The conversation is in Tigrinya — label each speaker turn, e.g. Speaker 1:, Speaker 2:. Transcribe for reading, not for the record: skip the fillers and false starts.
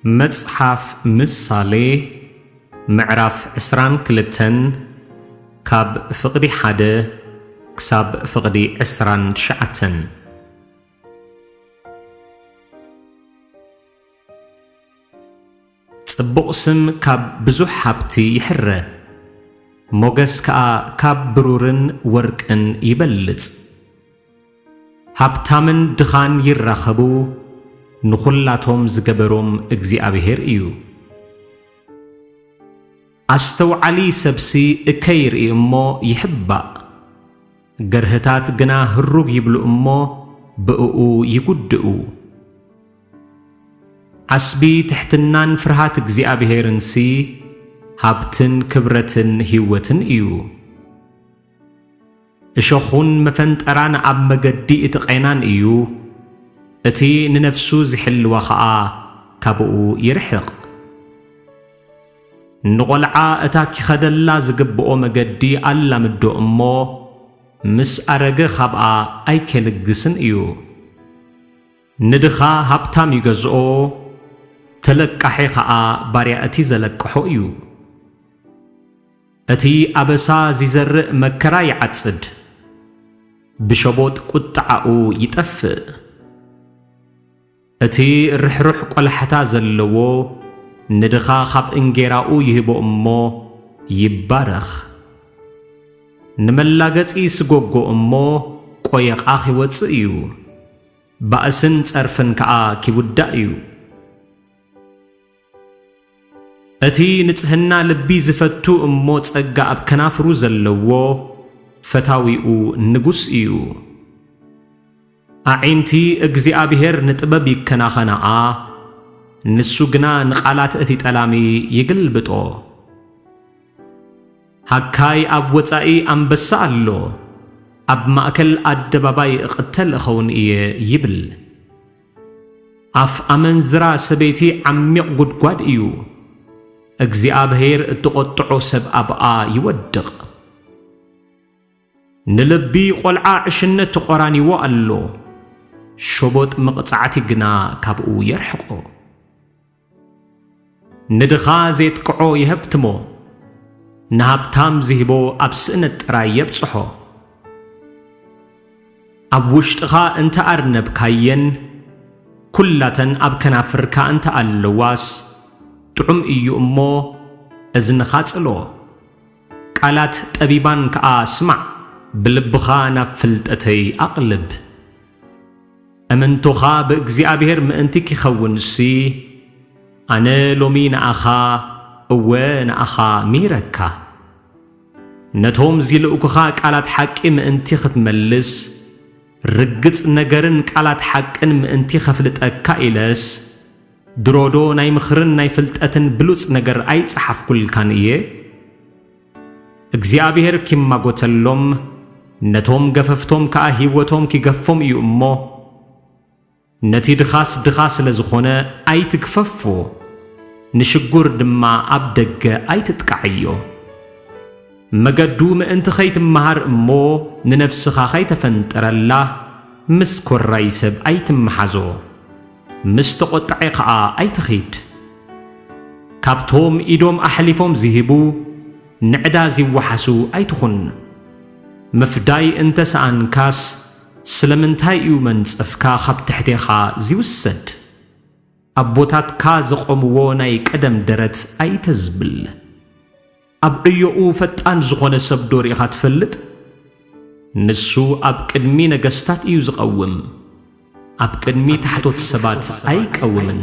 Speaker 1: مصحف مصالي معرف عسران كلتن كاب فقدي حدا كساب فقدي عسران شعتن صبق سم كاب بزح حبتي يحره موغس كاب برورن ورقن يبلز هابتامن دخان يرخبو نخلاتهم زجبروم እግዚአብሔር እዩ አስተውዓሊ ሰብሲ እከይር እሞ ይሕባእ ገርህታት ግና ህሩግ ይብሉ እሞ ብእኡ ይጉድኡ ዓስቢ ትሕትናን ፍርሃት እግዚአብሔርንሲ ሃብትን ክብረትን ህይወትን እዩ እሾኹን መፈንጠራን ኣብ መገዲ እትቀይናን እዩ እቲ ንነፍሱ ዝሕልዋ ኸኣ ካብኡ ይርሕቕ ንቆልዓ እታ ኪኸደላ ዝግብኦ መገዲ ኣላምዶ እሞ ምስ ኣረገ ካብኣ ኣይከልግስን እዩ ንድኻ ሃብታም ይገዝኦ ተለቃሒ ኸኣ ባርያ እቲ ዘለቅሖ እዩ እቲ ኣበሳ ዝዘርእ መከራ ይዓጽድ ብሸቦጥ ቁጥዓኡ ይጠፍእ እቲ ርሕሩሕ ቆልሕታ ዘለዎ ንድኻ ካብ እንጌራኡ ይህቦ እሞ ይባረኽ ንመላገጺ ስጎጎ እሞ ቆየቓ ኺወፅእ እዩ ባእስን ጸርፍን ከኣ ኪውዳእ እዩ እቲ ንጽህና ልቢ ዝፈቱ እሞ ጸጋ ኣብ ከናፍሩ ዘለዎ ፈታዊኡ ንጉስ እዩ አዒንቲ እግዚአብሔር ንጥበብ ይከናኸናኣ ንሱ ግና ንቃላት እቲ ጠላሚ ይግልብጦ ሃካይ ኣብ ወፃኢ አንበሳ ኣሎ ኣብ ማእከል ኣደባባይ እቕተል እኸውን እየ ይብል ኣፍ ኣመንዝራ ሰበይቲ ዓሚቕ ጉድጓድ እዩ እግዚአብሔር እትቆጥዖ ሰብ ኣብኣ ይወድቕ ንልቢ ቆልዓ ዕሽነት ተቆራኒዎ ኣሎ ሸቦጥ መቕጻዕቲ ግና ካብኡ የርሕቆ ንድኻ ዘይጥቅዖ ይህብትሞ ንሃብታም ዝሂቦ ኣብ ስእነት ጥራይ የብጽሖ ኣብ ውሽጥኻ እንተ ኣርነብካየን ኩላተን ኣብ ከናፍርካ እንተ ኣለዋስ ጥዑም እዩ እሞ እዝንኻ ጽሎ ቃላት ጠቢባን ከኣ ስማዕ ብልብኻ ናብ ፍልጠተይ ኣቕልብ أمنتوخا بإግዚአብሔር ምእንቲ ኪኸውን ሲ ኣነ ሎሚ ንኣኻ እወ ንኣኻ ሚረካ ነቶም ዝልኡክኻ ቃላት ሓቂ ምእንቲ ኽትመልስ ርግጽ ነገርን ቃላት ሓቅን ምእንቲ ኸፍልጠካ ኢለስ ድሮዶ ናይ ምኽርን ናይ ፍልጠትን ብሉጽ ነገር ኣይጸሓፍኩልካን እየ እግዚአብሔር ኪማጎተሎም ነቶም ገፈፍቶም ከኣ ህይወቶም ኪገፎም እዩ እሞ ነቲ ድኻስ ድኻ ስለ ዝኾነ ኣይትግፈፎ ንሽጉር ድማ ኣብ ደገ ኣይትጥቃዕዮ መገዱ ምእንቲ ኸይትመሃር እሞ ንነፍስኻ ኸይተፈንጠረላ ምስ ኮራይ ሰብ ኣይትመሓዞ ምስ ተቖጣዒ ኸኣ ኣይትኺድ ካብቶም ኢዶም ኣሕሊፎም ዝሂቡ ንዕዳ ዝወሓሱ ኣይትኹን መፍዳይ እንተ ሰኣንካስ ስለምንታይ እዩ መንጸፍካ ካብ ትሕቴኻ ዝውሰድ ኣቦታትካ ዝቖምዎ ናይ ቀደም ደረት ኣይተዝብል ኣብ ዕዮኡ ፈጣን ዝኾነ ሰብ ዶ ሪኢኻ ትፈልጥ ንሱ ኣብ ቅድሚ ነገሥታት እዩ ዝቐውም ኣብ ቅድሚ ታሕቶት ሰባት ኣይቀውምን